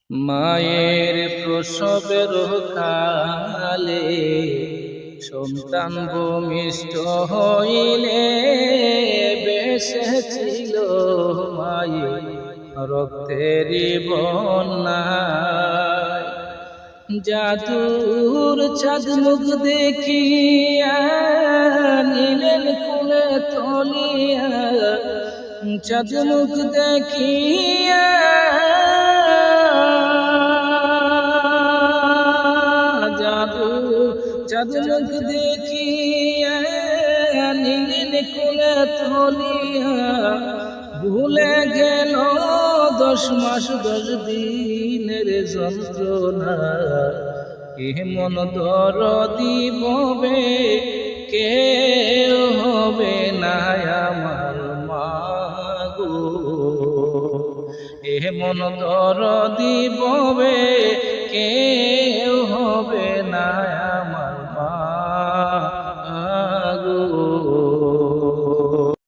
মায়ের প্রসবের কালে সন্তান ভূমিষ্ঠ হইলে বেসেছিল মায়ের রক্তেরই বন্যায়। জাদুর চাঁদ মুখ দেখিয়া নিলেন কুলে তলিয়া, চাঁদ মুখ দেখিয়া চাঁদ মুখ দেখিয়া নিলেন কুলে তলিয়া, ভুলে গেল 10 মাস 10 দিনের যন্ত্রণা। এমন দরদি ববে কেউ হবে না আমার মা গো, এমন দরদি ববে কেউ হবে না